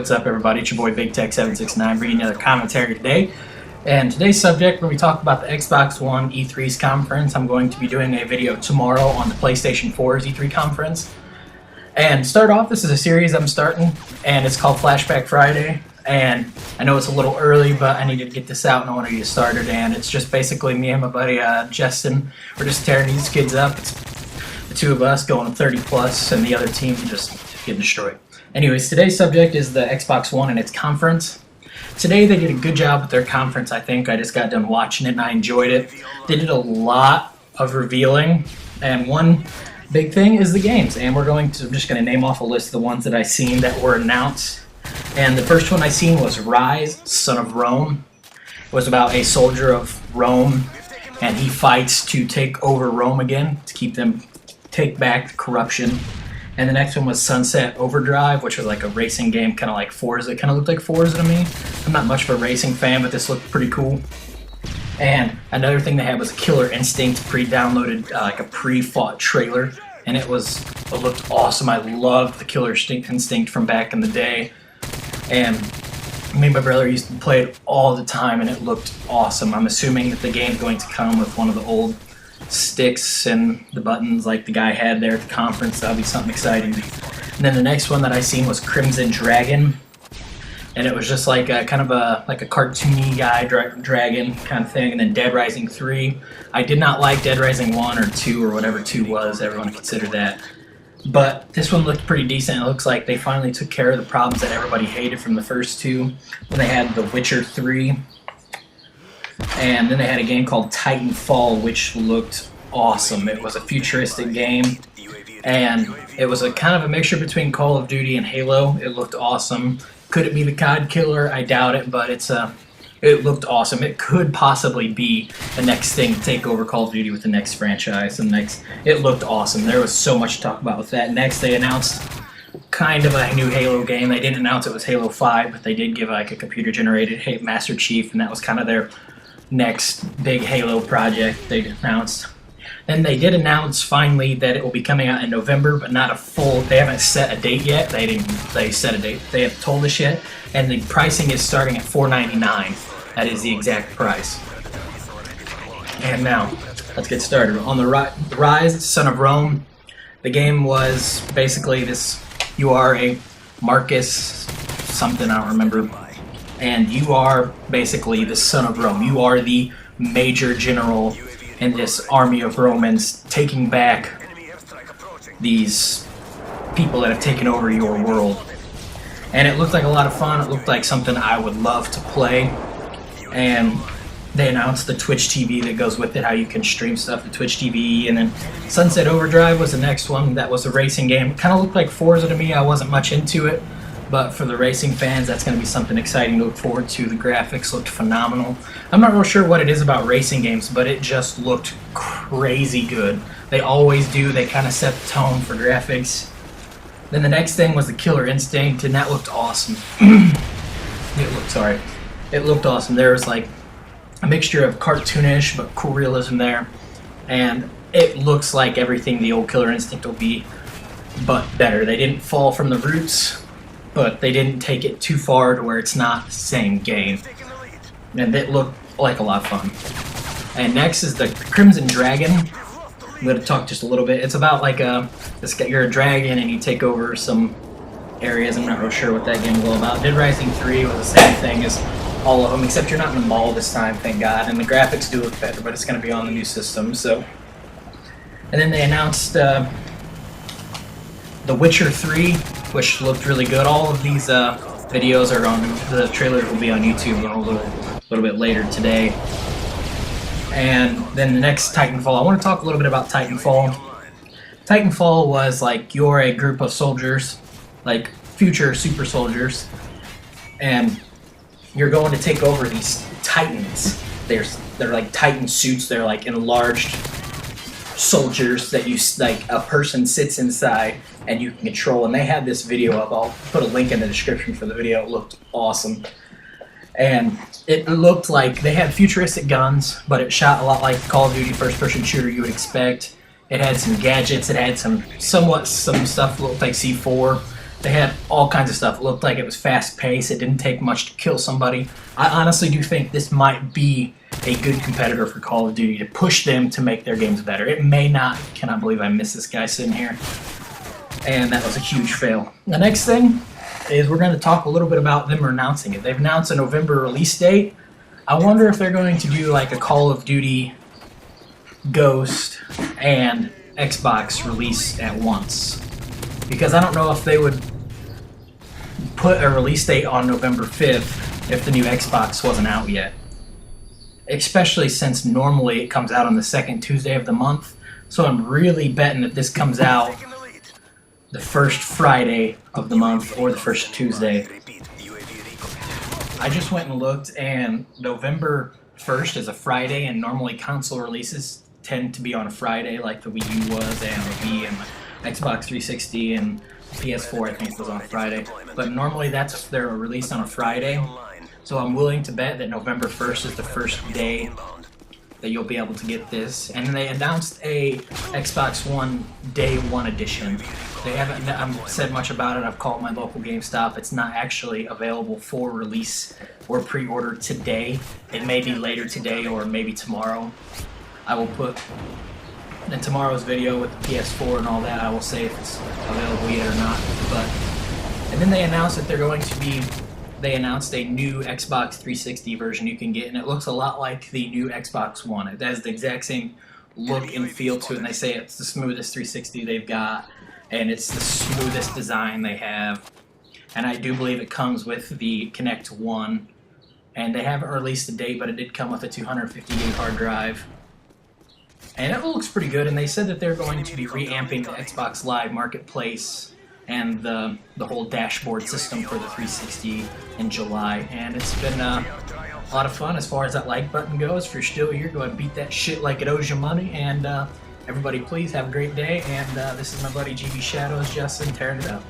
what's up everybody? It's your boy Big Tech 769 bringing you another commentary today. And today's subject, when we talk about the Xbox One E3's conference, I'm going to be doing a video tomorrow on the PlayStation 4's E3 conference. And to start off, this is a series I'm starting, and it's called Flashback Friday. And I know it's a little early, but I needed to get this out and I wanted to get started. And it's just basically me and my buddy Justin. We're just tearing these kids up. It's the two of us going 30 plus, and the other team just getting destroyed. Anyways, today's subject is the Xbox One and its conference. Today they did a good job with their conference, I think. I just got done watching it and I enjoyed it. They did a lot of revealing, and one big thing is the games. And I'm just going to name off a list of the ones that I seen that were announced. And the first one I seen was Ryse, Son of Rome. It was about a soldier of Rome, and he fights to take over Rome again, to take back the corruption. And the next one was Sunset Overdrive, which was like a racing game, kind of like Forza. It kind of looked like Forza to me. I'm not much of a racing fan, but this looked pretty cool. And another thing they had was a Killer Instinct pre-downloaded, like a pre-fought trailer, and it looked awesome. I loved the Killer Instinct from back in the day, and me and my brother used to play it all the time, and it looked awesome. I'm assuming that the game's going to come with one of the old sticks and the buttons like the guy had there at the conference. That'll be something exciting. And then the next one that I seen was Crimson Dragon, and it was just like a kind of a cartoony guy dragon kind of thing. And then Dead Rising 3. I did not like Dead Rising 1 or 2 or whatever 2 was. Everyone considered that. But this one looked pretty decent. It looks like they finally took care of the problems that everybody hated from the first two. When they had The Witcher 3. And then they had a game called Titanfall, which looked awesome. It was a futuristic game, and it was a kind of a mixture between Call of Duty and Halo. It looked awesome. Could it be the COD killer? I doubt it, but it looked awesome. It could possibly be the next thing to take over Call of Duty with the next franchise. It looked awesome. There was so much to talk about with that. Next, they announced kind of a new Halo game. They didn't announce it was Halo 5, but they did give like a computer-generated Master Chief, and that was kind of their next big Halo project they announced. Then they did announce finally that it will be coming out in November, but not a full. They haven't set a date yet. They set a date. They haven't told us yet, and the pricing is starting at $4.99. That is the exact price. And now let's get started on the Ryse, Son of Rome. The game was basically this: you are a Marcus something, I don't remember. And you are basically the son of Rome. You are the major general in this army of Romans taking back these people that have taken over your world. And it looked like a lot of fun. It looked like something I would love to play. And they announced the Twitch TV that goes with it, how you can stream stuff to Twitch TV. And then Sunset Overdrive was the next one. That was a racing game. It kind of looked like Forza to me. I wasn't much into it. But for the racing fans, that's going to be something exciting to look forward to. The graphics looked phenomenal. I'm not real sure what it is about racing games, but it just looked crazy good. They always do. They kind of set the tone for graphics. Then the next thing was the Killer Instinct, and that looked awesome. It looked awesome. There was like a mixture of cartoonish but cool realism there. And it looks like everything the old Killer Instinct will be, but better. They didn't fall from the roots, but they didn't take it too far to where it's not the same game. And it looked like a lot of fun. And next is the Crimson Dragon. I'm going to talk just a little bit. It's about like you're a dragon and you take over some areas. I'm not real sure what that game is all about. Dead Rising 3 was the same thing as all of them, except you're not in the mall this time, thank God. And the graphics do look better, but it's going to be on the new system. So, and then they announced The Witcher 3, which looked really good. All of these videos are on, the trailers will be on YouTube a little bit later today. And then the next Titanfall, I want to talk a little bit about Titanfall. Titanfall was like you're a group of soldiers, like future super soldiers, and you're going to take over these titans. They're like titan suits. They're like enlarged soldiers that a person sits inside and you can control. And they had this video up. I'll put a link in the description for the video. It looked awesome. And it looked like they had futuristic guns, but it shot a lot like Call of Duty first-person shooter you would expect. It had some gadgets. It had some stuff that looked like C4. They had all kinds of stuff. It looked like it was fast-paced. It didn't take much to kill somebody. I honestly do think this might be a good competitor for Call of Duty to push them to make their games better. It may not. Cannot believe I missed this guy sitting here. And that was a huge fail. The next thing is we're going to talk a little bit about them announcing it. They've announced a November release date. I wonder if they're going to do like a Call of Duty Ghost and Xbox release at once. Because I don't know if they would put a release date on November 5th if the new Xbox wasn't out yet. Especially since normally it comes out on the second Tuesday of the month. So I'm really betting that this comes out the first Friday of the month or the first Tuesday. I just went and looked, and November 1st is a Friday, and normally console releases tend to be on a Friday, like the Wii U was, and the Wii and the Xbox 360 and PS4 I think was on Friday. But normally they're released on a Friday, so I'm willing to bet that November 1st is the first day that you'll be able to get this. And they announced a Xbox One Day 1 edition. They haven't said much about it. I've called my local GameStop. It's not actually available for release or pre-order today. It may be later today or maybe tomorrow. I will put in tomorrow's video with the PS4 and all that, I will say if it's available yet or not. And then they announced that they announced a new Xbox 360 version you can get, and it looks a lot like the new Xbox One. It has the exact same look and feel to it, and they say it's the smoothest 360 they've got, and it's the smoothest design they have. And I do believe it comes with the Kinect 1, and they haven't released a date, but it did come with a 250 gig hard drive. And it looks pretty good, and they said that they're going to be reamping the Xbox Live Marketplace and the whole dashboard system for the 360 in July. And it's been a lot of fun as far as that like button goes. If you're still here, go ahead and beat that shit like it owes you money. And everybody please have a great day. And this is my buddy GB Shadows, Justin, tearing it up.